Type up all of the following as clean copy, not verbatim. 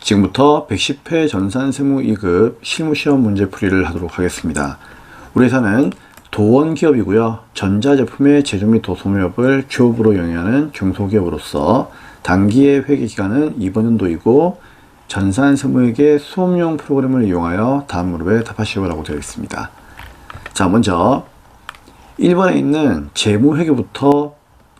지금부터 110회 전산세무 2급 실무시험 문제풀이를 하도록 하겠습니다. 우리 회사는 도원기업이고요. 전자제품의 제조 및 도소매업을 주업으로 영위하는 중소기업으로서 단기의 회계기간은 이번 연도이고 전산세무에게 수업용 프로그램을 이용하여 다음 문법에 답하시오라고 되어 있습니다. 자, 먼저 1번에 있는 재무회계부터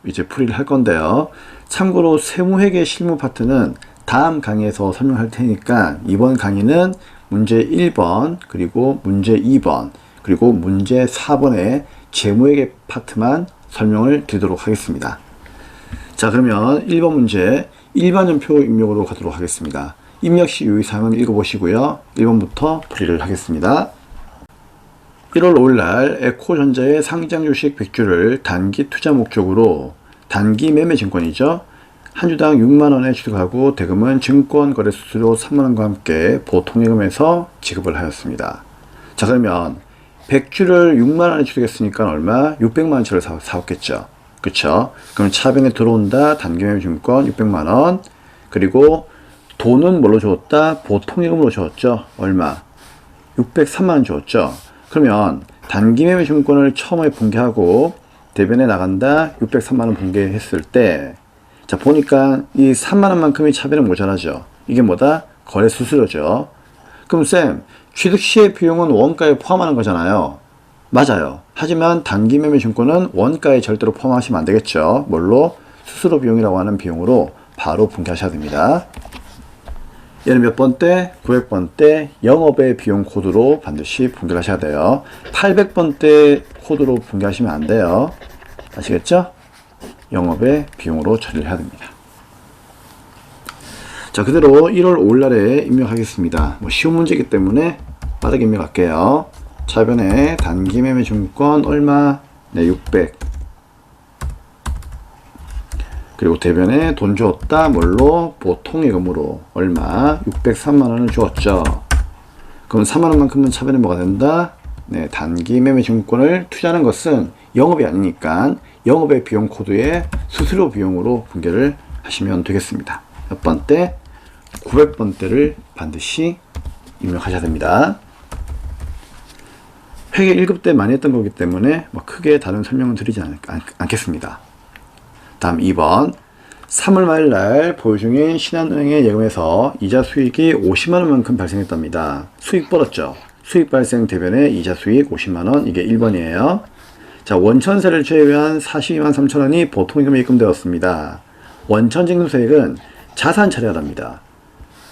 이제 풀이를 할 건데요. 참고로 세무회계 실무 파트는 다음 강의에서 설명할 테니까 이번 강의는 문제 1번, 그리고 문제 2번, 그리고 문제 4번의 재무회계 파트만 설명을 드리도록 하겠습니다. 자, 그러면 1번 문제 일반전표 입력으로 가도록 하겠습니다. 입력 시 유의사항은 읽어보시고요. 1번부터 풀이를 하겠습니다. 1월 5일날 에코전자의 상장 주식 100주를 단기 투자 목적으로 단기 매매 증권이죠. 한 주당 6만원에 취득하고 대금은 증권거래 수수료 3만원과 함께 보통예금에서 지급을 하였습니다. 자, 그러면 100주를 6만원에 취득했으니까 얼마? 600만원치를 사왔겠죠. 그쵸? 그럼 차변에 들어온다 단기매매 증권 600만원, 그리고 돈은 뭘로 주었다? 보통예금으로 주었죠. 얼마? 603만원 주었죠. 그러면 단기매매 증권을 처음에 분개하고 대변에 나간다 603만원 분개했을 때, 자, 보니까 이 3만원만큼의 차변은 모자라죠. 이게 뭐다? 거래 수수료죠. 그럼 쌤, 취득 시의 비용은 원가에 포함하는 거잖아요. 맞아요. 하지만 단기매매 증권은 원가에 절대로 포함하시면 안 되겠죠. 뭘로? 수수료 비용이라고 하는 비용으로 바로 분개하셔야 됩니다. 얘는 몇 번 때? 900번 때 영업의 비용 코드로 반드시 분개를 하셔야 돼요. 800번 때 코드로 분개하시면 안 돼요. 아시겠죠? 영업의 비용으로 처리를 해야 됩니다. 자, 그대로 1월 5일날에 입력하겠습니다. 쉬운 문제이기 때문에 빠르게 입력할게요. 차변에 단기매매 증권 얼마? 네, 600. 그리고 대변에 돈 주었다. 뭘로? 보통예금으로 얼마? 603만원을 주었죠. 그럼 3만원만큼은 차변에 뭐가 된다? 네, 단기매매 증권을 투자하는 것은 영업이 아니니까 영업의 비용 코드에 수수료 비용으로 분개를 하시면 되겠습니다. 몇 번 때? 900번 때를 반드시 입력하셔야 됩니다. 회계 1급 때 많이 했던 거기 때문에 크게 다른 설명은 드리지 않겠습니다. 다음 2번 3월 말일 보유 중인 신한은행의 예금에서 이자 수익이 50만원만큼 발생했답니다. 수익 벌었죠. 수익 발생 대변에 이자 수익 50만원, 이게 1번이에요. 자, 원천세를 제외한 42만 3천원이 보통예금에 입금되었습니다. 원천징수세액은 자산 처리하랍니다.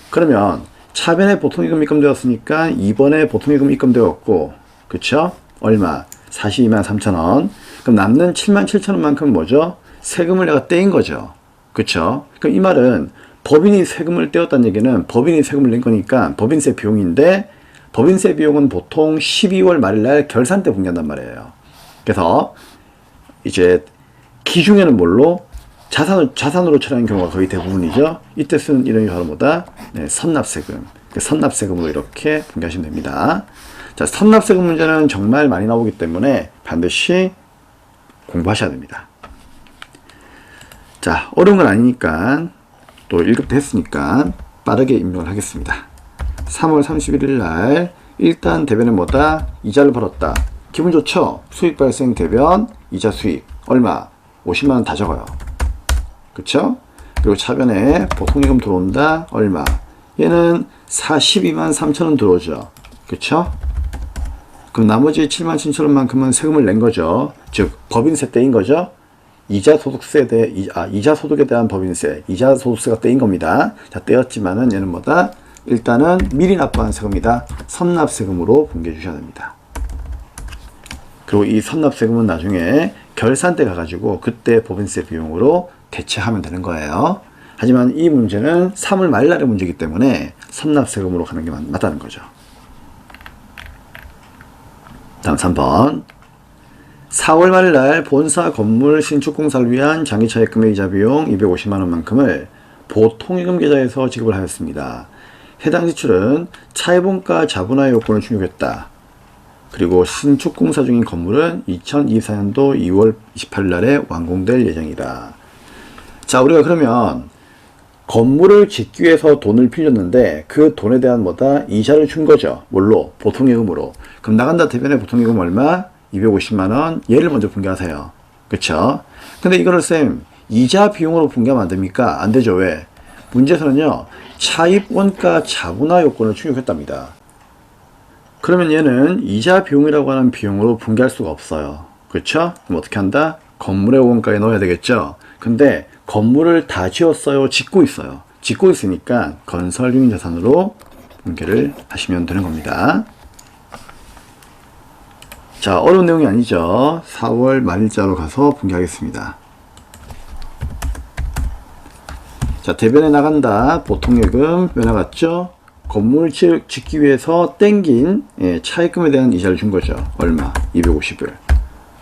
그러면 차변에 보통예금 입금되었으니까 2번에 보통예금 입금되었고, 그쵸? 얼마? 42만 3천원. 그럼 남는 7만 7천원만큼 뭐죠? 세금을 내가 떼인 거죠. 그쵸? 그럼 이 말은 법인이 세금을 떼었다는 얘기는 법인이 세금을 낸 거니까 법인세 비용인데, 법인세 비용은 보통 12월 말일날 결산 때 분개한단 말이에요. 그래서 이제 기중에는 뭘로? 자산으로 처리하는 경우가 거의 대부분이죠. 이때 쓰는 이름이 바로 뭐다? 네, 선납세금. 선납세금으로 이렇게 분개하시면 됩니다. 자, 선납세금 문제는 정말 많이 나오기 때문에 반드시 공부하셔야 됩니다. 자, 어려운 건 아니니까 또 1급 때 했으니까 빠르게 입력을 하겠습니다. 3월 31일 날 일단 대변에 뭐다? 이자를 벌었다. 기분 좋죠? 수익 발생 대변, 이자 수익 얼마? 50만원 다 적어요. 그쵸? 그리고 차변에 보통예금 들어온다. 얼마? 얘는 42만 3천원 들어오죠. 그쵸? 그럼 나머지 7만 7천원만큼은 세금을 낸 거죠. 즉 법인세 떼인 거죠. 이자 소득에 대한 법인세, 이자 소득세가 떼인 겁니다. 자, 떼었지만은 얘는 뭐다? 일단은 미리 납부한 세금이다. 선납세금으로 분개해 주셔야 됩니다. 그리고 이 선납세금은 나중에 결산 때 가가지고 그때 법인세 비용으로 대체하면 되는 거예요. 하지만 이 문제는 3월 말날의 문제이기 때문에 선납세금으로 가는 게 맞다는 거죠. 다음 3번 4월 말날 본사 건물 신축 공사를 위한 장기차입금의 이자 비용 250만원만큼을 보통예금 계좌에서 지급을 하였습니다. 해당 지출은 차입원가 자분할 요건을 충족했다. 그리고 신축 공사 중인 건물은 2024년도 2월 28일 날에 완공될 예정이다. 자, 우리가 그러면 건물을 짓기 위해서 돈을 빌렸는데 그 돈에 대한 뭐다? 이자를 준 거죠. 뭘로? 보통예금으로. 그럼 나간다 대변에 보통예금 얼마? 250만 원. 얘를 먼저 분개하세요. 그쵸? 근데 이거를 쌤 이자 비용으로 분개하면 안 됩니까? 안 되죠. 왜? 문제에서는요. 차입 원가 자분화 요건을 충족했답니다. 그러면 얘는 이자 비용이라고 하는 비용으로 분개할 수가 없어요. 그렇죠? 그럼 어떻게 한다? 건물의 원가에 넣어야 되겠죠? 근데 건물을 다 지었어요? 짓고 있어요? 짓고 있으니까 건설 유인 자산으로 분개를 하시면 되는 겁니다. 자, 어려운 내용이 아니죠. 4월 말일자로 가서 분개하겠습니다. 자, 대변에 나간다. 보통예금 왜 나갔죠? 건물을 짓기 위해서 땡긴 차입금에 대한 이자를 준 거죠. 얼마? 250을.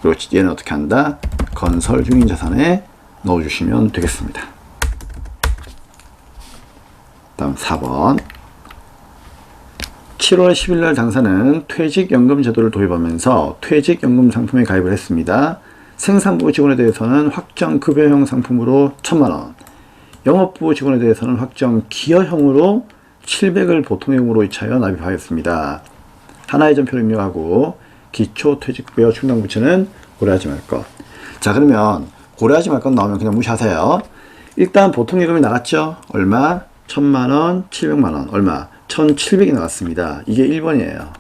그리고 얘는 어떻게 한다? 건설 중인 자산에 넣어주시면 되겠습니다. 다음 4번. 7월 10일 날 당사는 퇴직연금 제도를 도입하면서 퇴직연금 상품에 가입을 했습니다. 생산부 직원에 대해서는 확정급여형 상품으로 1,000만 원, 영업부 직원에 대해서는 확정기여형으로 700을 보통예금으로 이차여 납입하겠습니다. 하나의 전표를 입력하고 기초퇴직급여 충당부채는 고려하지 말 것. 자, 그러면 고려하지 말 것 나오면 그냥 무시하세요. 일단 보통예금이 나갔죠? 얼마? 1,000만 원, 700만 원. 얼마? 1,700이 나갔습니다. 이게 1번이에요.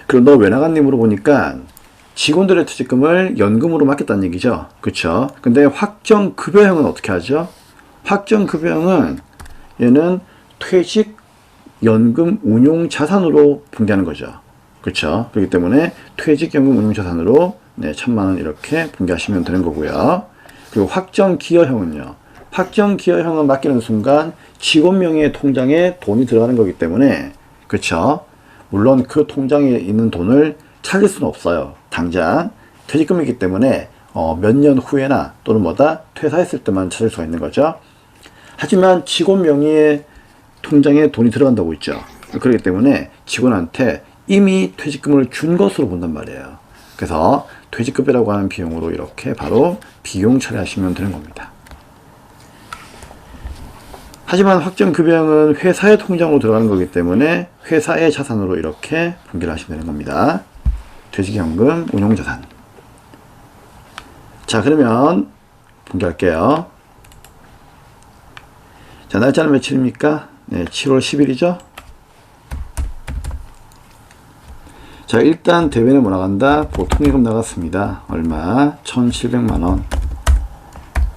그럼 너 왜 나갔니 물어보니까 직원들의 퇴직금을 연금으로 맡겼다는 얘기죠. 그쵸? 근데 확정급여형은 어떻게 하죠? 확정급여형은 얘는 퇴직연금 운용자산으로 분개하는 거죠. 그쵸? 그렇기 때문에 퇴직연금 운용자산으로 1,000만 원 이렇게 분개하시면 되는 거고요. 그리고 확정기여형은요. 확정기여형은 맡기는 순간 직원 명의의 통장에 돈이 들어가는 거기 때문에 그쵸? 물론 그 통장에 있는 돈을 찾을 수는 없어요. 당장 퇴직금이기 때문에 몇 년 후에나 또는 뭐다 퇴사했을 때만 찾을 수가 있는 거죠. 하지만 직원 명의의 통장에 돈이 들어간다고 있죠. 그렇기 때문에 직원한테 이미 퇴직금을 준 것으로 본단 말이에요. 그래서 퇴직급여라고 하는 비용으로 이렇게 바로 비용 처리하시면 되는 겁니다. 하지만 확정급여형은 회사의 통장으로 들어가는 거기 때문에 회사의 자산으로 이렇게 분개를 하시면 되는 겁니다. 퇴직연금 운용자산. 자, 그러면 분개할게요. 자, 날짜는 며칠입니까? 네, 7월 10일이죠. 자, 일단 대변에 뭐 나간다? 보통예금 나갔습니다. 얼마? 1,700만 원.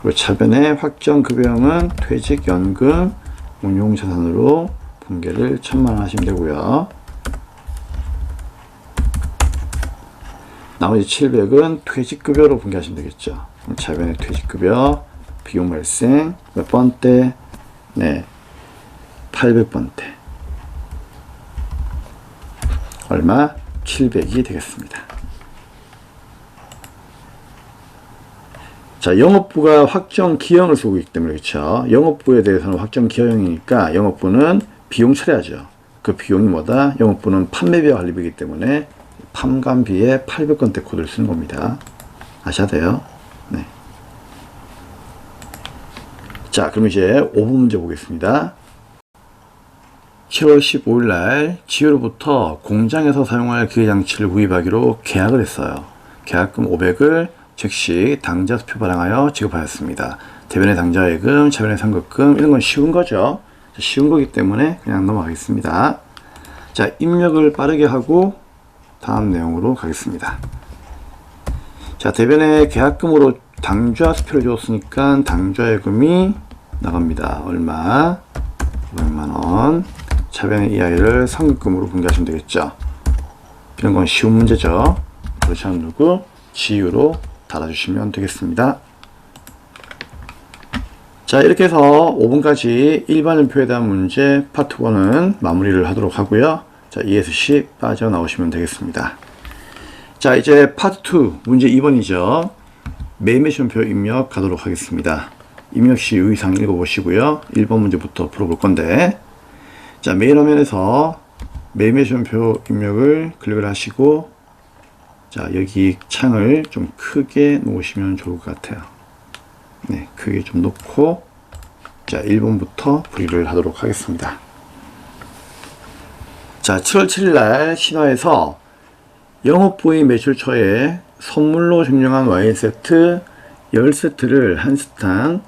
그리고 차변에 확정급여형은 퇴직연금 운용자산으로 분개를 1,000만 원 하시면 되고요. 나머지 700은 퇴직급여로 분개하시면 되겠죠. 그럼 차변에 퇴직급여 비용 발생 몇 번대? 네, 800번대. 얼마? 700이 되겠습니다. 자, 영업부가 확정기여형을 쓰고 있기 때문에 그렇죠. 영업부에 대해서는 확정기여형이니까 영업부는 비용 처리하죠. 그 비용이 뭐다? 영업부는 판매비와 관리비이기 때문에 판관비에 800건대 코드를 쓰는 겁니다. 아셔야 돼요. 네. 자, 그럼 이제 5분 문제 보겠습니다. 7월 15일 날 지유로부터 공장에서 사용할 기계장치를 구입하기로 계약을 했어요. 계약금 500을 즉시 당좌수표 발행하여 지급하였습니다. 대변의 당좌예금, 차변의 상급금 이런 건 쉬운 거죠. 쉬운 거기 때문에 그냥 넘어가겠습니다. 자, 입력을 빠르게 하고 다음 내용으로 가겠습니다. 자, 대변의 계약금으로 당좌수표를 줬으니까 당좌예금이 나갑니다. 얼마? 500만원. 차변의 이 아이를 상급금으로 분개하시면 되겠죠. 이런 건 쉬운 문제죠. 그렇지 않은 누구? 지유로 달아주시면 되겠습니다. 자, 이렇게 해서 5분까지 일반연표에 대한 문제 파트 1은 마무리를 하도록 하고요. 자, ESC 빠져나오시면 되겠습니다. 자, 이제 파트 2 문제 2번이죠. 매매시험표 입력 가도록 하겠습니다. 입력 시 유의사항 읽어보시고요. 1번 문제부터 풀어볼 건데, 자, 메인 화면에서 매매시험표 입력을 클릭을 하시고, 자, 여기 창을 좀 크게 놓으시면 좋을 것 같아요. 네, 크게 좀 놓고 자, 1번부터 풀이를 하도록 하겠습니다. 자, 7월 7일 날 신화에서 영업부의 매출처에 선물로 증정한 와인 세트 10세트를 한 스탕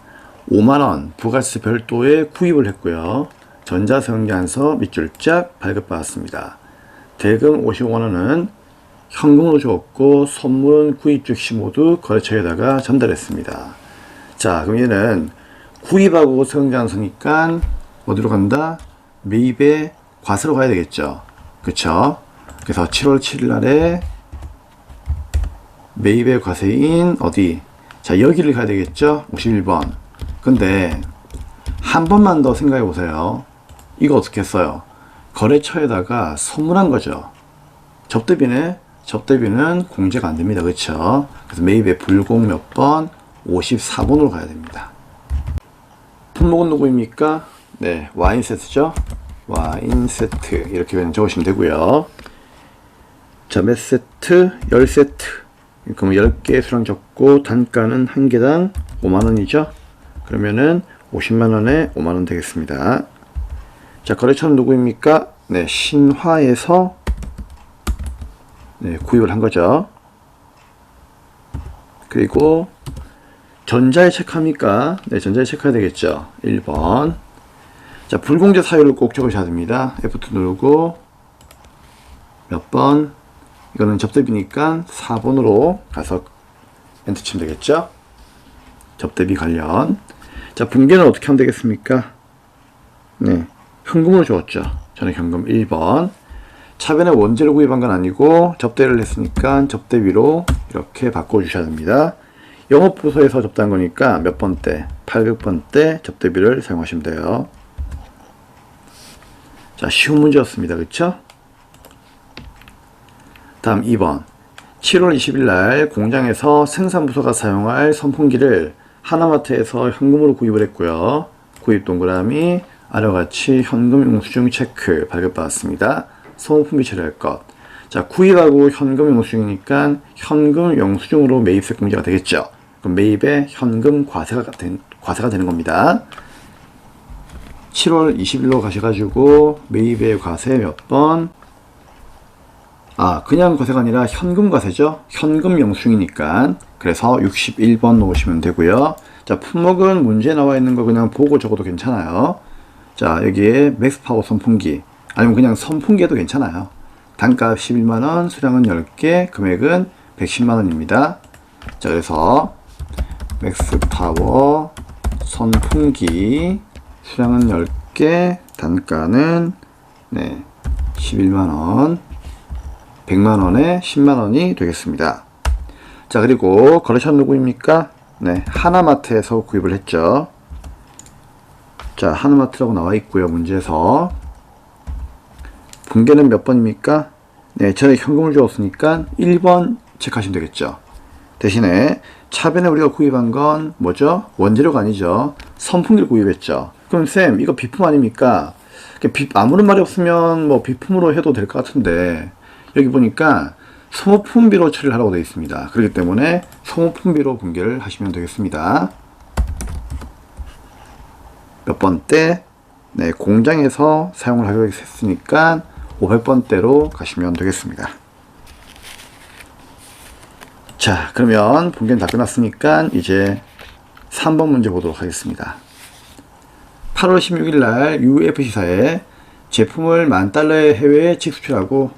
5만원 부가세 별도에 구입을 했고요. 전자세운기안서 밑줄 짝 발급받았습니다. 대금 50만원은 현금으로 주었고 선물은 구입 즉시 모두 거래처에다가 전달했습니다. 자, 그럼 얘는 구입하고 세운기안서니까 어디로 간다? 매입의 과세로 가야 되겠죠. 그쵸? 그래서 7월 7일 날에 매입의 과세인 어디? 자, 여기를 가야 되겠죠? 51번. 근데 한 번만 더 생각해 보세요. 이거 어떻게 했어요? 거래처에다가 선물한 거죠. 접대비네? 접대비는 공제가 안 됩니다. 그쵸? 그래서 매입의 불공 몇 번? 54번으로 가야 됩니다. 품목은 누구입니까? 네, 와인 세트죠? 와인 세트. 이렇게 그냥 적으시면 되고요. 자, 몇 세트? 10세트. 그럼 10개 수량 적고 단가는 한 개당 5만원이죠? 그러면은 50만원에 5만원 되겠습니다. 자, 거래처는 누구입니까? 네, 신화에서 네, 구입을 한 거죠. 그리고 전자에 체크합니까? 네, 전자에 체크해야 되겠죠. 1번. 자, 불공제 사유를 꼭 적으셔야 됩니다. F2 누르고 몇 번? 이거는 접대비니까 4번으로 가서 엔터 치면 되겠죠. 접대비 관련. 자, 분계는 어떻게 하면 되겠습니까? 네, 현금으로 주었죠. 저는 현금 1번. 차변에 원재를 구입한 건 아니고 접대를 했으니까 접대비로 이렇게 바꿔주셔야 됩니다. 영업부서에서 접대한 거니까 몇 번 때? 800번 때 접대비를 사용하시면 돼요. 자, 쉬운 문제였습니다. 그쵸? 다음 2번. 7월 20일 날 공장에서 생산부서가 사용할 선풍기를 하나마트에서 현금으로 구입을 했고요. 구입 동그라미 아래와 같이 현금 영수증 체크 발급받았습니다. 선풍기 처리할 것. 자, 구입하고 현금 영수증이니까 현금 영수증으로 매입세 공제가 되겠죠. 그럼 매입에 현금 과세가 되는 겁니다. 7월 20일로 가셔가지고 매입의 과세 몇 번? 아, 그냥 과세가 아니라 현금 과세죠. 현금 영수증이니까. 그래서 61번 넣으시면 되고요. 자, 품목은 문제에 나와 있는 거 그냥 보고 적어도 괜찮아요. 자, 여기에 맥스파워 선풍기 아니면 그냥 선풍기 해도 괜찮아요. 단가 11만원, 수량은 10개, 금액은 110만원입니다. 자, 그래서 맥스파워 선풍기 수량은 10개, 단가는 네, 11만원, 100만원에 10만원이 되겠습니다. 자, 그리고 거래처는 누구입니까? 네, 하나마트에서 구입을 했죠. 자, 하나마트라고 나와 있고요. 문제에서 분계는 몇 번입니까? 네, 전에 현금을 주었으니까 1번 체크하시면 되겠죠. 대신에 차변에 우리가 구입한 건 뭐죠? 원재료가 아니죠. 선풍기를 구입했죠. 그럼 쌤, 이거 비품 아닙니까? 아무런 말이 없으면 뭐 비품으로 해도 될 것 같은데 여기 보니까 소모품비로 처리를 하라고 되어 있습니다. 그렇기 때문에 소모품비로 분계를 하시면 되겠습니다. 몇 번대? 네, 공장에서 사용을 하기로 했으니까 500번대로 가시면 되겠습니다. 자, 그러면 분계는 다 끝났으니까 이제 3번 문제 보도록 하겠습니다. 8월 16일 날 UFC사에 제품을 $10,000의 해외에 직수출하고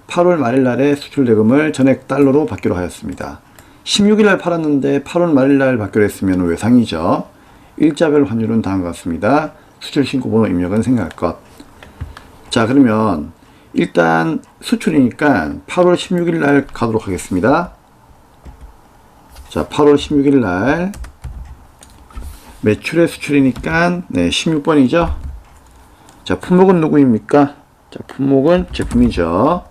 8월 말일 날에 수출 대금을 전액 달러로 받기로 하였습니다. 16일 날 팔았는데 8월 말일 날 받기로 했으면 외상이죠. 일자별 환율은 다음과 같습니다. 수출 신고번호 입력은 생략할 것. 자, 그러면 일단 수출이니까 8월 16일 날 가도록 하겠습니다. 자, 8월 16일 날 매출의 수출이니까 네, 16번이죠. 자, 품목은 누구입니까? 자, 품목은 제품이죠.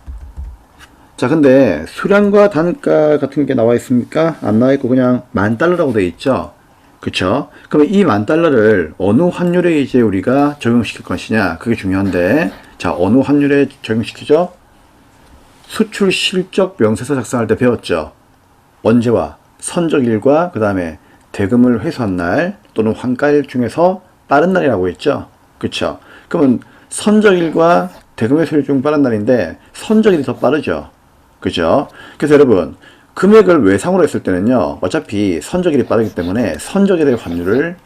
자, 근데 수량과 단가 같은 게 나와 있습니까? 안 나와 있고 그냥 $10,000라고 되어 있죠. 그쵸? 그럼 이 $10,000를 어느 환율에 이제 우리가 적용시킬 것이냐, 그게 중요한데, 자, 어느 환율에 적용시키죠? 수출 실적 명세서 작성할 때 배웠죠. 언제와 선적일과 그 다음에 대금을 회수한 날 또는 환가일 중에서 빠른 날이라고 했죠. 그쵸? 그러면 선적일과 대금의 수요일 중 빠른 날인데 선적일이 더 빠르죠. 그죠? 그래서 여러분 금액을 외상으로 했을 때는요, 어차피 선적일이 빠르기 때문에 선적일의 환율을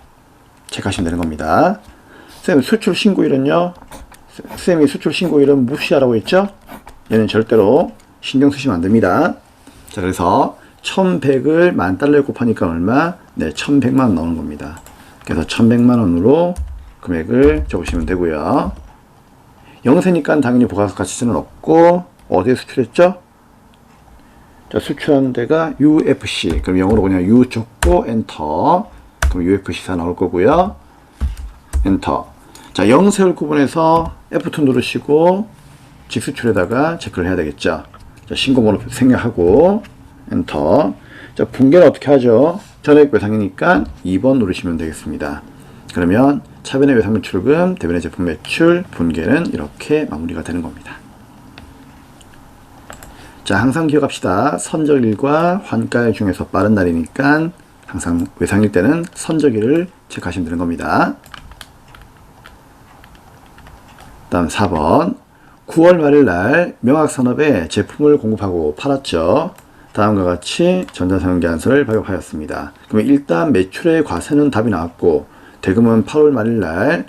체크하시면 되는 겁니다. 쌤, 수출 신고일은요, 쌤이 수출 신고일은 무시하라고 했죠? 얘는 절대로 신경 쓰시면 안 됩니다. 자, 그래서 1100을 $10,000에 곱하니까 얼마? 네, 1100만 원 나오는 겁니다. 그래서 1100만 원으로 금액을 적으시면 되고요. 영세니까 당연히 부가가치세는 없고, 어디에 수출했죠? 자, 수출한 데가 UFC. 그럼 영어로 그냥 U 적고 엔터. 그럼 UFC사 나올 거고요. 엔터. 자, 영세율 구분해서 F2 누르시고 직수출에다가 체크를 해야 되겠죠. 자, 신고번호 생략하고 엔터. 자, 분계는 어떻게 하죠? 전액 외상이니까 2번 누르시면 되겠습니다. 그러면 차변의 외상 매출금, 대변의 제품 매출, 분계는 이렇게 마무리가 되는 겁니다. 자, 항상 기억합시다. 선적일과 환가일 중에서 빠른 날이니까 항상 외상일 때는 선적일을 체크하시면 되는 겁니다. 다음 4번. 9월 말일 날 명학산업에 제품을 공급하고 팔았죠. 다음과 같이 전자상계안서를 발급하였습니다. 그러면 일단 매출의 과세는 답이 나왔고, 대금은 8월 말일 날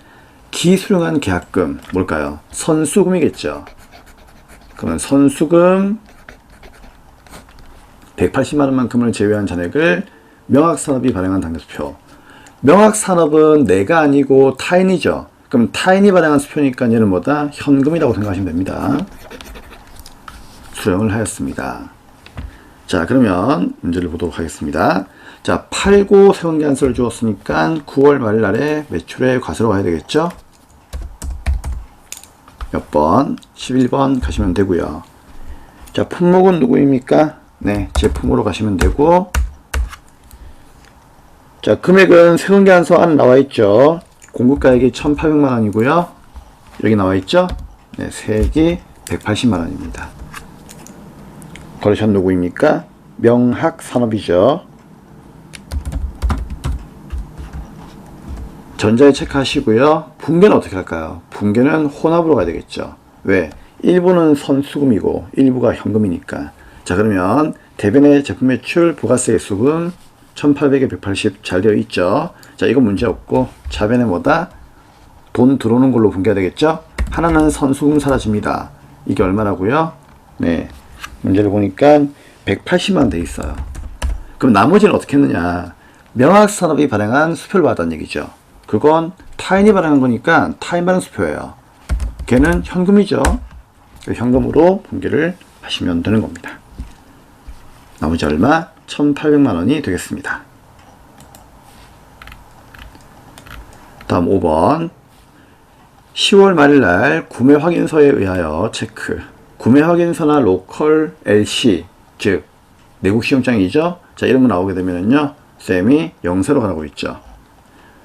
기수령한 계약금, 뭘까요? 선수금이겠죠. 그러면 선수금 180만 원만큼을 제외한 잔액을 명학산업이 발행한 당겨수표. 명학산업은 내가 아니고 타인이죠. 그럼 타인이 발행한 수표니까 얘는 뭐다? 현금이라고 생각하시면 됩니다. 수령을 하였습니다. 자, 그러면 문제를 보도록 하겠습니다. 자, 팔고 세운계안서를 주었으니까 9월 말일 날에 매출의 과세로 가야 되겠죠? 몇 번? 11번 가시면 되고요. 자, 품목은 누구입니까? 네, 제품으로 가시면 되고, 자, 금액은 세운계안서 안에 나와 있죠. 공급가액이 1,800만 원이고요. 여기 나와 있죠? 네, 세액이 180만 원입니다. 거래처는 누구입니까? 명학산업이죠. 전자에 체크하시고요. 분계는 어떻게 할까요? 분계는 혼합으로 가야 되겠죠. 왜? 일부는 선수금이고 일부가 현금이니까. 자, 그러면 대변의 제품 매출 부가세 수금 1800에 180 잘 되어 있죠. 자, 이거 문제 없고 차변에 뭐다? 돈 들어오는 걸로 분개해야 되겠죠. 하나는 선수금 사라집니다. 이게 얼마라고요? 네, 문제를 보니까 180만 돼 있어요. 그럼 나머지는 어떻게 했느냐? 명학산업이 발행한 수표를 받았다는 얘기죠. 그건 타인이 발행한 거니까 타인 발행 수표예요. 걔는 현금이죠. 현금으로 분개를 하시면 되는 겁니다. 나머지 얼마? 1,800만 원이 되겠습니다. 다음 5번. 10월 말일 날 구매 확인서에 의하여 체크. 구매 확인서나 로컬 LC, 즉 내국 시험장이죠. 자, 이런 거 나오게 되면은요, 쌤이 영세로 가라고 있죠.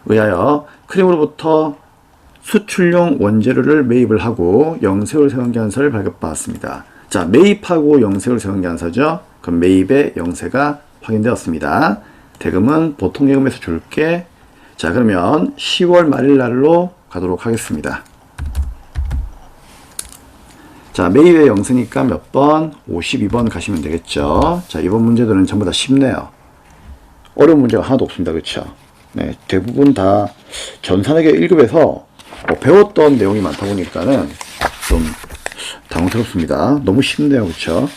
의하여 크림으로부터 수출용 원재료를 매입을 하고 영세율 세운계안서를 발급받았습니다. 자, 매입하고 영세율 세운계안서죠. 그럼 매입의 영세가 확인되었습니다. 대금은 보통 예금에서 줄게. 자, 그러면 10월 말일 날로 가도록 하겠습니다. 자, 매입의 영세니까 몇 번? 52번 가시면 되겠죠. 자, 이번 문제들은 전부 다 쉽네요. 어려운 문제가 하나도 없습니다. 그렇죠? 네, 대부분 다 전산회계 1급에서 배웠던 내용이 많다 보니까는 좀 당황스럽습니다. 너무 쉽네요. 그렇죠?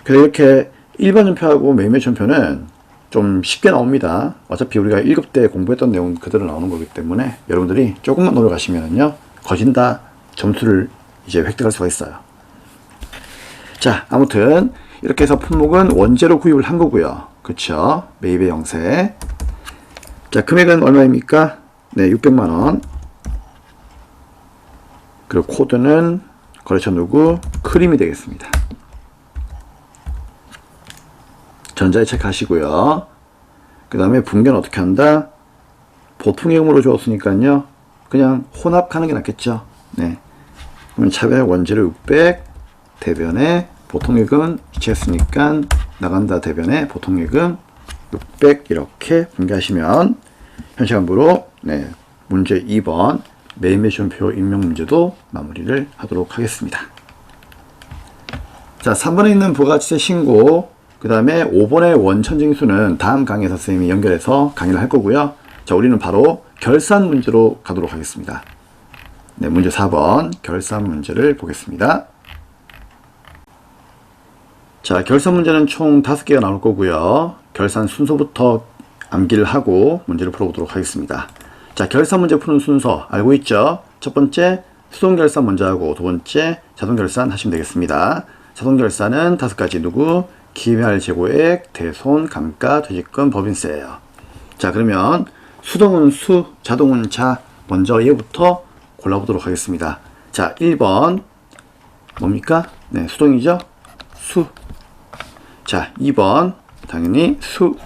그래서 이렇게 일반 전표하고 매매 전표는 좀 쉽게 나옵니다. 어차피 우리가 1급 때 공부했던 내용 그대로 나오는 거기 때문에 여러분들이 조금만 노력하시면요, 거진 다 점수를 이제 획득할 수가 있어요. 자, 아무튼 이렇게 해서 품목은 원재료 구입을 한 거고요. 그쵸? 매입의 영세. 자, 금액은 얼마입니까? 네, 600만 원. 그리고 코드는 거래처 누구? 크림이 되겠습니다. 전자에 체크하시고요. 그 다음에 분계는 어떻게 한다? 보통 예금으로 주었으니까요, 그냥 혼합하는 게 낫겠죠. 네. 그러면 차변의 원재료 600, 대변의 보통 예금 이체했으니까 나간다 대변의 보통 예금 600 이렇게 분계하시면 현시간부로 네, 문제 2번 매입매수표 임명 문제도 마무리를 하도록 하겠습니다. 자, 3번에 있는 부가가치세 신고, 그 다음에 5번의 원천징수는 다음 강의에서 선생님이 연결해서 강의를 할 거고요. 자, 우리는 바로 결산 문제로 가도록 하겠습니다. 네, 문제 4번 결산 문제를 보겠습니다. 자, 결산 문제는 총 5개가 나올 거고요. 결산 순서부터 암기를 하고 문제를 풀어보도록 하겠습니다. 자, 결산 문제 푸는 순서 알고 있죠? 첫 번째 수동결산 먼저 하고, 두 번째 자동결산 하시면 되겠습니다. 자동결산은 5가지 누구? 기매할 재고액, 대손, 감가, 퇴직금, 법인세예요. 자, 그러면 수동은 수, 자동은 자. 먼저 얘부터 골라보도록 하겠습니다. 자, 1번 뭡니까? 네, 수동이죠? 수. 자, 2번 당연히 수.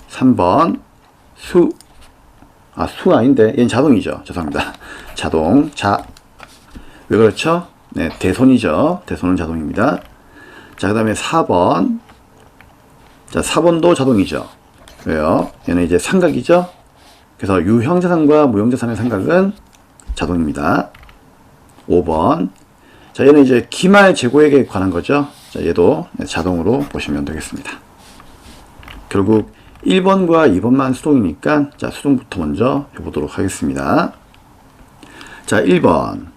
3번 수. 아, 수 아닌데 얘는 자동이죠. 죄송합니다. 자동, 자. 왜 그렇죠? 네, 대손이죠. 대손은 자동입니다. 자, 그 다음에 4번. 자, 4번도 자동이죠. 왜요? 얘는 이제 상각이죠. 그래서 유형자산과 무형자산의 상각은 자동입니다. 5번. 자, 얘는 이제 기말 재고액에 관한 거죠. 자, 얘도 자동으로 보시면 되겠습니다. 결국 1번과 2번만 수동이니까, 자, 수동부터 먼저 해보도록 하겠습니다. 자, 1번.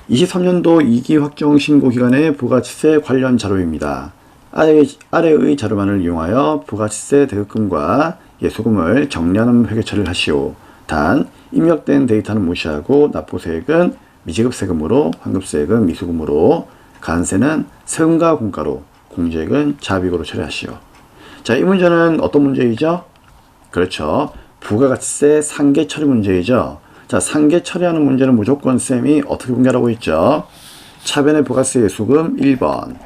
23년도 2기 확정 신고 기간의 부가가치세 관련 자료입니다. 아래의 자료만을 이용하여 부가가치세 대급금과 예수금을 정리하는 회계 처리를 하시오. 단, 입력된 데이터는 무시하고 납부세액은 미지급세금으로, 환급세액은 미수금으로, 가산세는 세금과 공가로, 공제액은 자비익으로 처리하시오. 자, 이 문제는 어떤 문제이죠? 그렇죠. 부가가치세 상계 처리 문제이죠. 자, 상계 처리하는 문제는 무조건 쌤이 어떻게 분개하라고 했죠? 차변의 부가세 예수금 1번,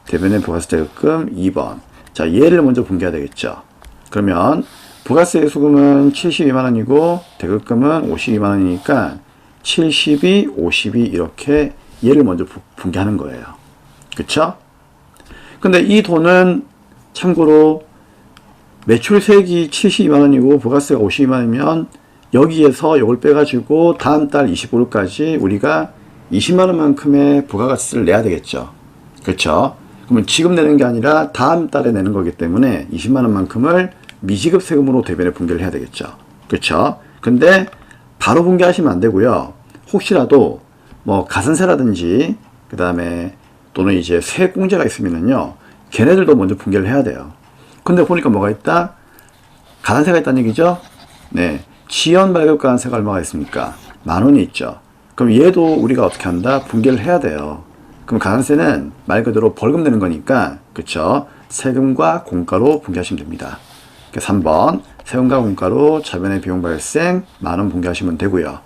대변의 부가세 대급금 2번. 자, 얘를 먼저 분개해야 되겠죠. 그러면 부가세 예수금은 72만원이고 대급금은 52만원이니까 72, 52 이렇게 얘를 먼저 분개하는 거예요. 그쵸? 근데 이 돈은 참고로 매출세액이 72만원이고 부가세가 52만원이면 여기에서 이걸 빼가지고 다음 달 25일까지 우리가 20만원만큼의 부가가치세를 내야 되겠죠. 그렇죠? 그러면 지금 내는 게 아니라 다음 달에 내는 거기 때문에 20만원만큼을 미지급 세금으로 대변에 분개를 해야 되겠죠. 그렇죠? 근데 바로 분개하시면 안 되고요. 혹시라도 뭐 가산세라든지 그 다음에 또는 이제 세액공제가 있으면은요, 걔네들도 먼저 분개를 해야 돼요. 근데 보니까 뭐가 있다? 가산세가 있다는 얘기죠? 네. 지연 발급 가산세가 얼마가 있습니까? 10,000원이 있죠. 그럼 얘도 우리가 어떻게 한다? 분개를 해야 돼요. 그럼 가산세는 말 그대로 벌금 내는 거니까, 그쵸? 세금과 공가로 분개하시면 됩니다. 3번, 세금과 공가로 차변의 비용 발생 10,000원 분개하시면 되고요.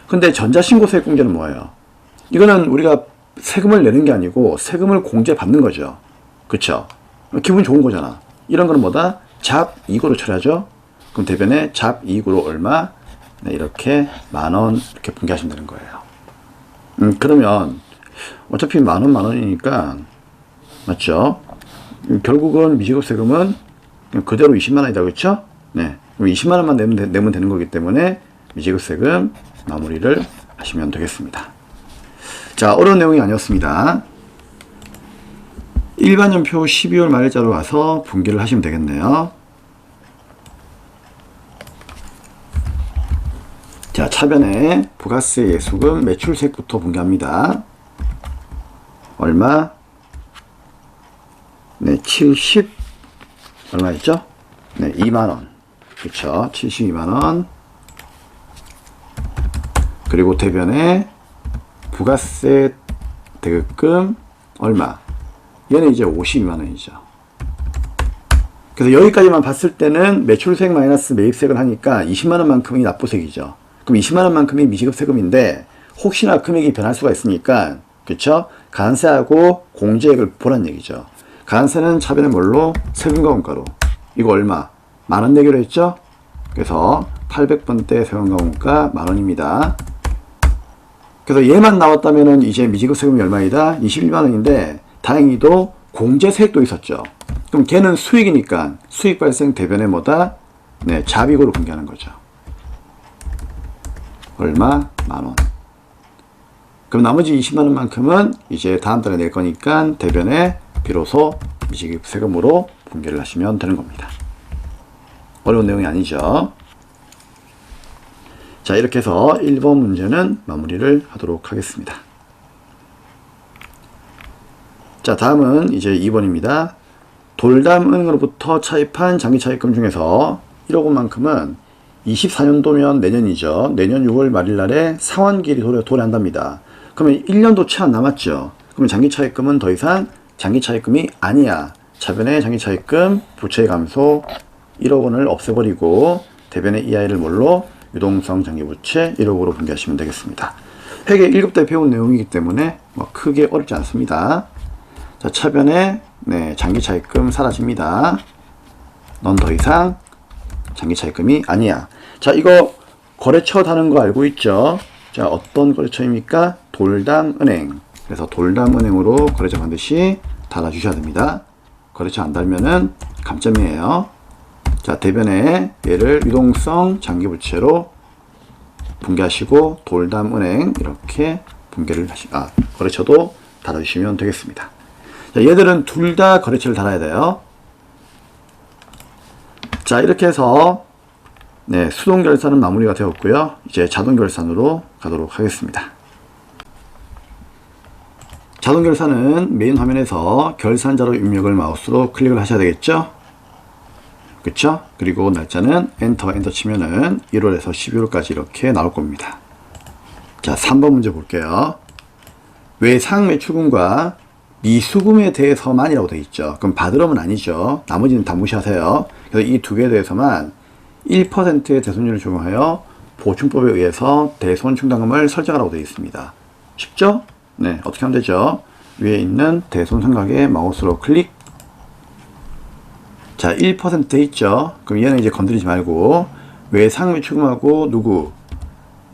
근데 전자신고세액 공제는 뭐예요? 이거는 우리가 세금을 내는 게 아니고 세금을 공제받는 거죠. 그쵸? 기분 좋은 거잖아. 이런 거는 뭐다? 잡이익으로 처리하죠. 그럼 대변에 잡이익으로 얼마? 네, 이렇게 10,000원 이렇게 분개하시면 되는 거예요. 그러면 어차피 10,000원이니까 맞죠? 결국은 미지급 세금은 그대로 20만원이다. 그렇죠? 네. 그럼 20만원만 내면 되는 거기 때문에 미지급 세금 마무리를 하시면 되겠습니다. 자, 어려운 내용이 아니었습니다. 일반연표 12월 말일자로 가서 분기를 하시면 되겠네요. 자, 차변에 부가세 예수금 매출세액부터 분개합니다. 얼마? 네, 70 얼마였죠? 네, 2만원. 그쵸? 72만원. 그리고 대변에 부가세 대급금 얼마? 얘는 이제 52만원이죠. 그래서 여기까지만 봤을 때는 매출세액 마이너스 매입세액을 하니까 20만원만큼이 납부세액이죠. 그럼 20만원만큼이 미지급 세금인데 혹시나 금액이 변할 수가 있으니까, 그쵸? 가산세하고 공제액을 보란 얘기죠. 가산세는 차변에 뭘로? 세금과 공가로. 이거 얼마? 10,000원 내기로 했죠? 그래서 800번대 세금과 공가 10,000원입니다. 그래서 얘만 나왔다면은 이제 미지급 세금이 얼마이다? 21만원인데 다행히도 공제세액도 있었죠. 그럼 걔는 수익이니까 수익 발생 대변에 뭐다? 네, 자비익으로 분개하는 거죠. 얼마? 만원. 그럼 나머지 20만원만큼은 이제 다음 달에 낼 거니까 대변에 비로소 미지급세금으로 분개를 하시면 되는 겁니다. 어려운 내용이 아니죠. 자, 이렇게 해서 1번 문제는 마무리를 하도록 하겠습니다. 자, 다음은 이제 2번입니다. 돌담은행으로부터 차입한 장기차입금 중에서 1억 원만큼은 24년도면 내년이죠. 내년 6월 말일 날에 상환기일이 도래한답니다. 그러면 1년도 채 안 남았죠. 그러면 장기차입금은 더 이상 장기차입금이 아니야. 차변의 장기차입금 부채 감소 1억 원을 없애버리고 대변의 이 아이를 뭘로? 유동성 장기부채 1억으로 분개하시면 되겠습니다. 회계 1급 때 배운 내용이기 때문에 뭐 크게 어렵지 않습니다. 자, 차변에 장기차입금 사라집니다. 넌 더 이상 장기차입금이 아니야. 자, 이거 거래처 다는 거 알고 있죠? 자, 어떤 거래처입니까? 돌담은행. 그래서 돌담은행으로 거래처 반드시 달아주셔야 됩니다. 거래처 안 달면은 감점이에요. 자, 대변에 얘를 유동성 장기부채로 분개하시고 돌담은행 이렇게 분개를 거래처도 달아주시면 되겠습니다. 자, 얘들은 둘 다 거래처를 달아야 돼요. 자, 이렇게 해서 수동결산은 마무리가 되었고요. 이제 자동결산으로 가도록 하겠습니다. 자동결산은 메인 화면에서 결산자로 입력을 마우스로 클릭을 하셔야 되겠죠. 그쵸? 그리고 날짜는 엔터 치면은 1월에서 12월까지 이렇게 나올 겁니다. 자, 3번 문제 볼게요. 외상 매출금과 미수금에 대해서만이라고 되어 있죠. 그럼 받으러는 아니죠. 나머지는 다 무시하세요. 그래서 이 두 개에 대해서만 1%의 대손율을 적용하여 보충법에 의해서 대손 충당금을 설정하라고 되어 있습니다. 쉽죠? 네, 어떻게 하면 되죠? 위에 있는 대손 삼각에 마우스로 클릭. 자, 1% 있죠? 그럼 얘는 이제 건드리지 말고 외상 매출금하고 누구?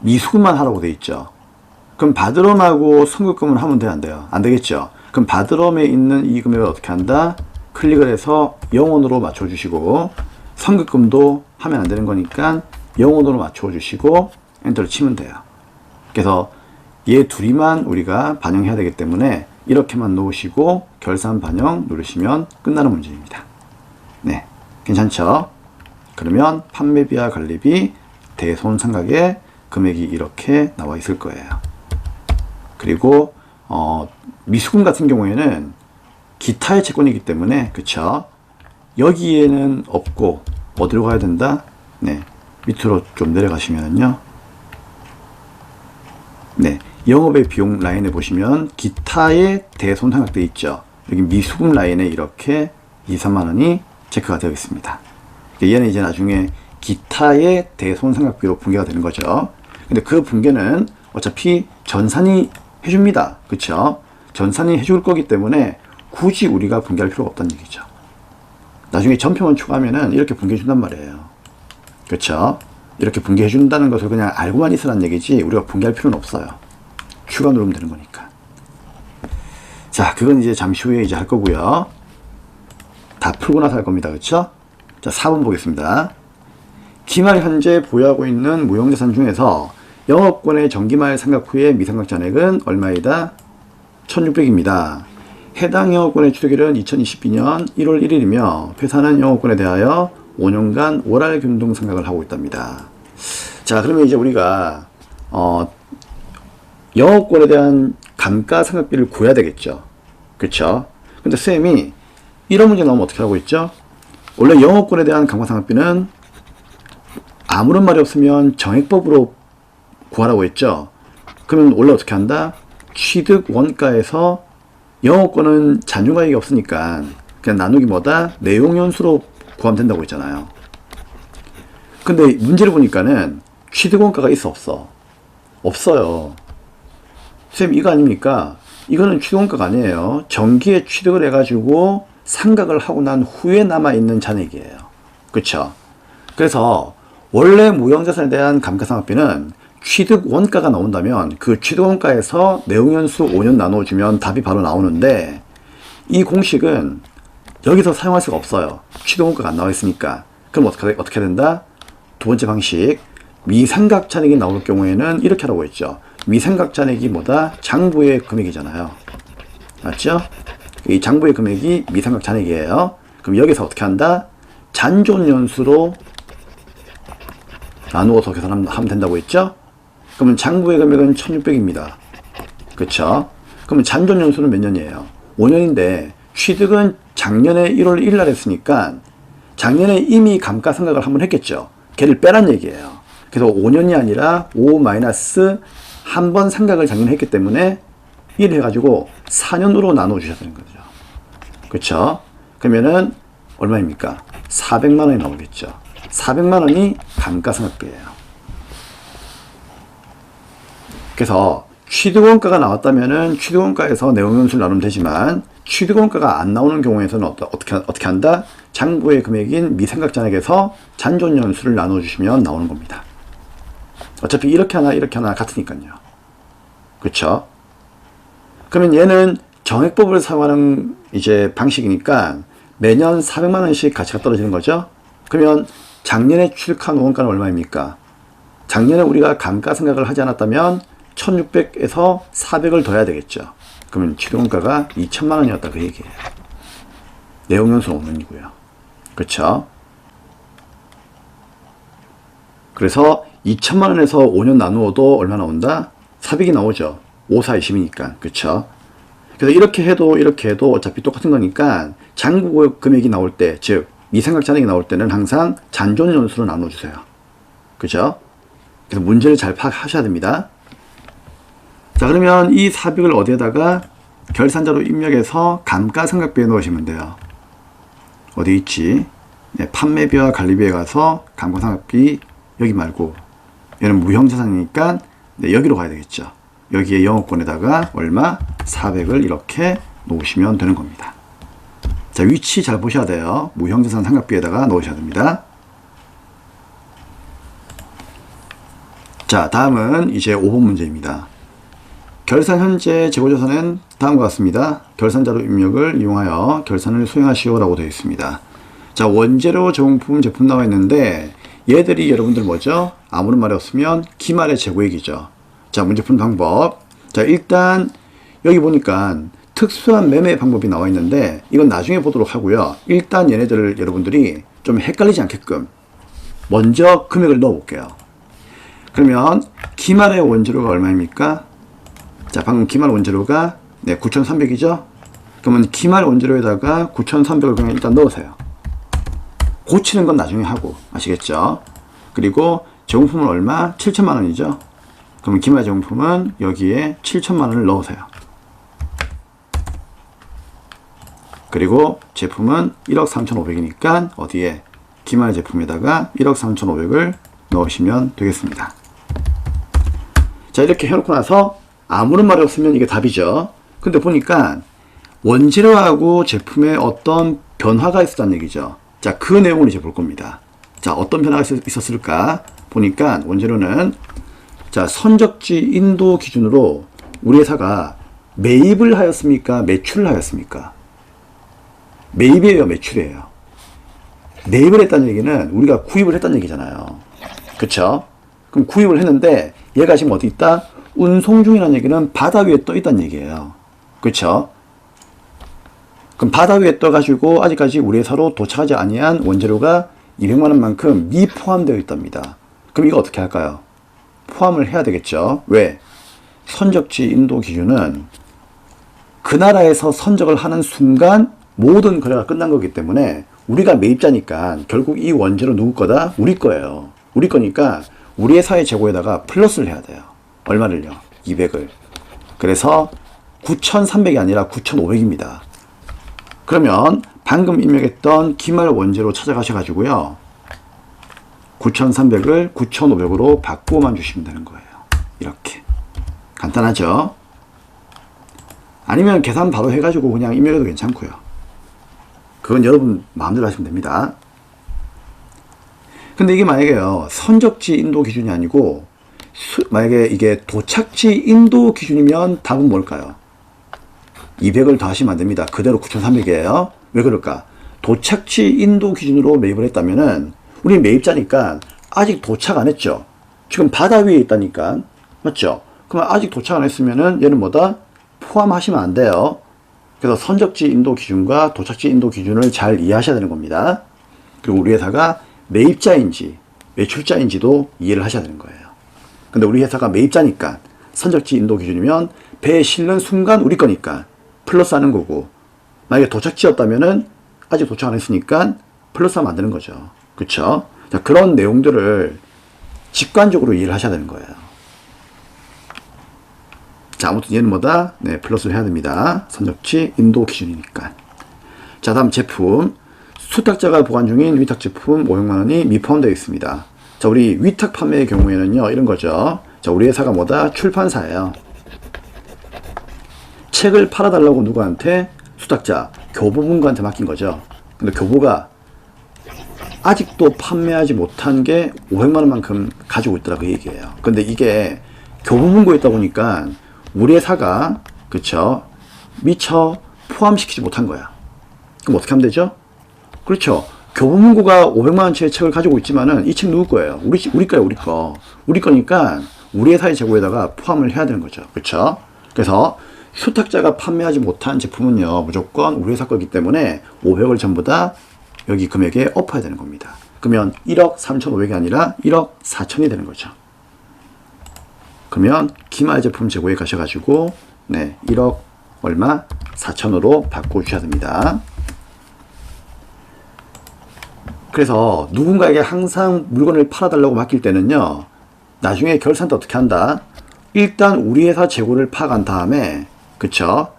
미수금만 하라고 되어 있죠. 그럼 받으럼하고 선급금은 하면 돼요, 안 돼요? 안 되겠죠? 그럼 받으럼에 있는 이 금액을 어떻게 한다? 클릭을 해서 0원으로 맞춰주시고 선급금도 하면 안 되는 거니까 0원으로 맞춰주시고 엔터를 치면 돼요. 그래서 얘 둘이만 우리가 반영해야 되기 때문에 이렇게만 놓으시고 결산 반영 누르시면 끝나는 문제입니다. 네, 괜찮죠? 그러면 판매비와 관리비, 대손 삼각에 금액이 이렇게 나와 있을 거예요. 그리고 미수금 같은 경우에는 기타의 채권이기 때문에 그쵸? 여기에는 없고 어디로 가야 된다? 네, 밑으로 좀 내려가시면요. 네, 영업의 비용 라인에 보시면 기타의 대손 삼각대 있죠. 여기 미수금 라인에 이렇게 2, 3만 원이 체크가 되어 있습니다. 얘는 이제 나중에 기타의 대손 삼각비로 분개가 되는 거죠. 근데 그 분개는 어차피 전산이 해줍니다. 그쵸? 전산이 해줄 거기 때문에 굳이 우리가 분개할 필요가 없다는 얘기죠. 나중에 전표만 추가하면은 이렇게 분개해 준단 말이에요. 그쵸? 이렇게 분개해 준다는 것을 그냥 알고만 있으라는 얘기지 우리가 분개할 필요는 없어요. 추가 누르면 되는 거니까. 자, 그건 이제 잠시 후에 이제 할 거고요. 다 풀고 나서 할 겁니다. 그쵸? 자, 4번 보겠습니다. 기말 현재 보유하고 있는 무형자산 중에서 영업권의 정기말 상각 후에 미상각 잔액은 얼마이다? 1600입니다. 해당 영업권의 취득일은 2022년 1월 1일이며 회사는 영업권에 대하여 5년간 월할 균등 상각을 하고 있답니다. 자, 그러면 이제 우리가 영업권에 대한 감가상각비를 구해야 되겠죠. 그쵸? 근데 쌤이 이런 문제 나오면 어떻게 하고 있죠? 원래 영업권에 대한 감가상각비는 아무런 말이 없으면 정액법으로 구하라고 했죠. 그러면 원래 어떻게 한다? 취득 원가에서 영업권은 잔존가액이 없으니까 그냥 나누기 뭐다? 내용연수로 구하면 된다고 했잖아요. 근데 문제를 보니까는 취득 원가가 있어 없어? 없어요. 쌤 이거 아닙니까? 이거는 취득 원가가 아니에요. 정기에 취득을 해가지고 상각을 하고 난 후에 남아있는 잔액이에요. 그쵸? 그래서 원래 무형자산에 대한 감가상각비는 취득 원가가 나온다면 그 취득 원가에서 내용연수 5년 나눠주면 답이 바로 나오는데 이 공식은 여기서 사용할 수가 없어요. 취득 원가가 안 나와 있으니까. 그럼 어떻게 된다? 두 번째 방식, 미삼각 잔액이 나올 경우에는 이렇게 하라고 했죠. 미삼각 잔액이 뭐다? 장부의 금액이잖아요. 맞죠? 이 장부의 금액이 미삼각 잔액이에요. 그럼 여기서 어떻게 한다? 잔존연수로 나누어서 계산하면 된다고 했죠? 그러면 장부의 금액은 1600입니다. 그쵸? 그러면 잔존연수는 몇 년이에요? 5년인데 취득은 작년에 1월 1일 날 했으니까 작년에 이미 감가상각을 한번 했겠죠. 걔를 빼란 얘기예요. 그래서 5년이 아니라 5 마이너스 한 번 상각을 작년에 했기 때문에 1 해가지고 4년으로 나눠 주셔야 되는 거죠. 그쵸? 그러면은 얼마입니까? 400만 원이 나오겠죠. 400만 원이 감가상각비예요. 그래서 취득원가가 나왔다면은 취득원가에서 내용연수를 나누면 되지만 취득원가가 안 나오는 경우에서는 어떻게 한다? 장부의 금액인 미삼각잔액에서 잔존연수를 나눠주시면 나오는 겁니다. 어차피 이렇게 하나 같으니까요. 그쵸? 그러면 얘는 정액법을 사용하는 이제 방식이니까 매년 400만 원씩 가치가 떨어지는 거죠. 그러면 작년에 취득한 원가는 얼마입니까? 작년에 우리가 감가상각을 하지 않았다면 1600에서 400을 더해야 되겠죠. 그러면 취득원가가 2000만 원이었다 그 얘기예요. 내용연수는 5년이고요. 그렇죠? 그래서 2000만 원에서 5년 나누어도 얼마 나온다? 400이 나오죠. 5, 4, 20이니까. 그렇죠? 그래서 이렇게 해도 어차피 똑같은 거니까 장부 금액이 나올 때, 즉 미삼각 잔액이 나올 때는 항상 잔존연수로 나눠주세요. 그죠? 그래서 문제를 잘 파악하셔야 됩니다. 자, 그러면 이 400을 어디에다가 결산자로 입력해서 감가상각비에 넣으시면 돼요. 어디 있지? 네, 판매비와 관리비에 가서 감가상각비 여기 말고 얘는 무형자산이니까 네, 여기로 가야 되겠죠. 여기에 영업권에다가 얼마? 400을 이렇게 놓으시면 되는 겁니다. 자, 위치 잘 보셔야 돼요. 무형자산 상각비에다가 넣으셔야 됩니다. 자, 다음은 이제 5번 문제입니다. 결산 현재 재고자산은 다음과 같습니다. 결산자료 입력을 이용하여 결산을 수행하시오 라고 되어 있습니다. 자, 원재료, 제공품, 제품 나와 있는데 얘들이 여러분들 뭐죠? 아무런 말이 없으면 기말의 재고액이죠. 자, 문제 푸는 방법. 자, 일단 여기 보니까 특수한 매매 방법이 나와 있는데 이건 나중에 보도록 하고요. 일단 얘네들을 여러분들이 좀 헷갈리지 않게끔 먼저 금액을 넣어 볼게요. 그러면 기말의 원재료가 얼마입니까? 자, 방금 기말 원재료가 9,300이죠? 그러면 기말 원재료에다가 9,300을 그냥 일단 넣으세요. 고치는 건 나중에 하고, 아시겠죠? 그리고 제공품은 얼마? 7천만 원이죠? 그러면 기말 제공품은 여기에 7천만 원을 넣으세요. 그리고 제품은 1억 3,500이니까 어디에? 기말 제품에다가 1억 3,500을 넣으시면 되겠습니다. 자, 이렇게 해놓고 나서 아무런 말이 없으면 이게 답이죠. 근데 보니까 원재료하고 제품에 어떤 변화가 있었다는 얘기죠. 자, 그 내용을 이제 볼 겁니다. 자, 어떤 변화가 있었을까? 보니까 원재료는 자, 선적지 인도 기준으로 우리 회사가 매입을 하였습니까? 매출을 하였습니까? 매입이에요, 매출이에요. 매입을 했다는 얘기는 우리가 구입을 했다는 얘기잖아요. 그쵸? 그럼 구입을 했는데 얘가 지금 어디 있다? 운송 중이라는 얘기는 바다 위에 떠 있다는 얘기예요. 그쵸? 그럼 바다 위에 떠가지고 아직까지 우리 회사로 도착하지 아니한 원재료가 200만 원만큼 미포함되어 있답니다. 그럼 이거 어떻게 할까요? 포함을 해야 되겠죠. 왜? 선적지 인도 기준은 그 나라에서 선적을 하는 순간 모든 거래가 끝난 거기 때문에 우리가 매입자니까 결국 이 원재료 누구 거다? 우리 거예요. 우리 거니까 우리 회사의 재고에다가 플러스를 해야 돼요. 얼마를요? 200을. 그래서 9,300이 아니라 9,500입니다. 그러면 방금 입력했던 기말 원재료 찾아가셔가지고요. 9,300을 9,500으로 바꾸어만 주시면 되는 거예요. 이렇게. 간단하죠? 아니면 계산 바로 해가지고 그냥 입력해도 괜찮고요. 그건 여러분 마음대로 하시면 됩니다. 근데 이게 만약에요, 선적지 인도 기준이 아니고 만약에 이게 도착지 인도 기준이면 답은 뭘까요? 200을 더하시면 안 됩니다. 그대로 9,300이에요. 왜 그럴까? 도착지 인도 기준으로 매입을 했다면은 우리 매입자니까 아직 도착 안 했죠. 지금 바다 위에 있다니까. 맞죠? 그러면 아직 도착 안 했으면은 얘는 뭐다? 포함하시면 안 돼요. 그래서 선적지 인도 기준과 도착지 인도 기준을 잘 이해하셔야 되는 겁니다. 그리고 우리 회사가 매입자인지 매출자인지도 이해를 하셔야 되는 거예요. 근데 우리 회사가 매입자니까 선적지 인도 기준이면 배에 실는 순간 우리 거니까 플러스 하는 거고, 만약에 도착지였다면은 아직 도착 안 했으니까 플러스 하면 안 되는 거죠. 그쵸? 자, 그런 내용들을 직관적으로 이해를 하셔야 되는 거예요. 자, 아무튼 얘는 뭐다? 네, 플러스를 해야 됩니다. 선적지 인도 기준이니까. 자, 다음 제품. 수탁자가 보관 중인 위탁 제품 500만원이 미포함되어 있습니다. 자, 우리 위탁 판매의 경우에는요, 이런 거죠. 자, 우리 회사가 뭐다? 출판사예요. 책을 팔아달라고 누구한테? 수탁자, 교보문고한테 맡긴 거죠. 근데 교보가 아직도 판매하지 못한 게 500만원만큼 가지고 있더라, 그 얘기예요. 근데 이게 교보문고에 있다 보니까 우리 회사가, 그쵸, 미처 포함시키지 못한 거야. 그럼 어떻게 하면 되죠? 그렇죠. 교보문고가 500만원치의 책을 가지고 있지만은 이 책 누구 거예요? 우리 거예요, 우리 거. 우리 거니까 우리 회사의 재고에다가 포함을 해야 되는 거죠. 그렇죠? 그래서 수탁자가 판매하지 못한 제품은요, 무조건 우리 회사 거기 때문에 500을 전부 다 여기 금액에 엎어야 되는 겁니다. 그러면 1억 3,500이 아니라 1억 4천이 되는 거죠. 그러면 기말 제품 재고에 가셔가지고, 네, 1억 얼마? 4천으로 바꿔주셔야 됩니다. 그래서 누군가에게 항상 물건을 팔아달라고 맡길 때는요, 나중에 결산 때 어떻게 한다? 일단 우리 회사 재고를 파악한 다음에, 그쵸?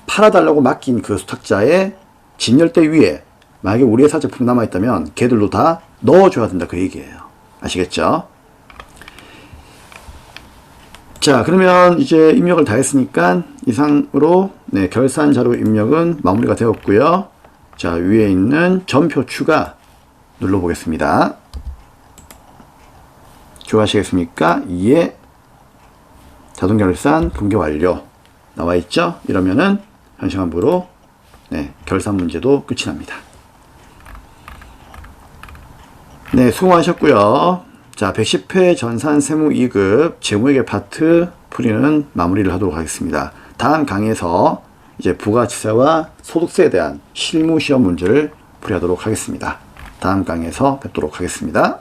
팔아달라고 맡긴 그 수탁자의 진열대 위에 만약에 우리 회사 제품이 남아있다면 걔들로 다 넣어줘야 된다, 그 얘기예요. 아시겠죠? 자, 그러면 이제 입력을 다 했으니까 이상으로, 네, 결산 자료 입력은 마무리가 되었고요. 자, 위에 있는 전표 추가 눌러보겠습니다. 좋아하시겠습니까? 예. 자동 결산 붕괴 완료 나와 있죠? 이러면은 현시간부로, 네, 결산 문제도 끝이 납니다. 네, 수고하셨고요. 자, 110회 전산 세무 2급 재무회계 파트 풀이는 마무리를 하도록 하겠습니다. 다음 강의에서 이제 부가치세와 소득세에 대한 실무 시험 문제를 풀이하도록 하겠습니다. 다음 강의에서 뵙도록 하겠습니다.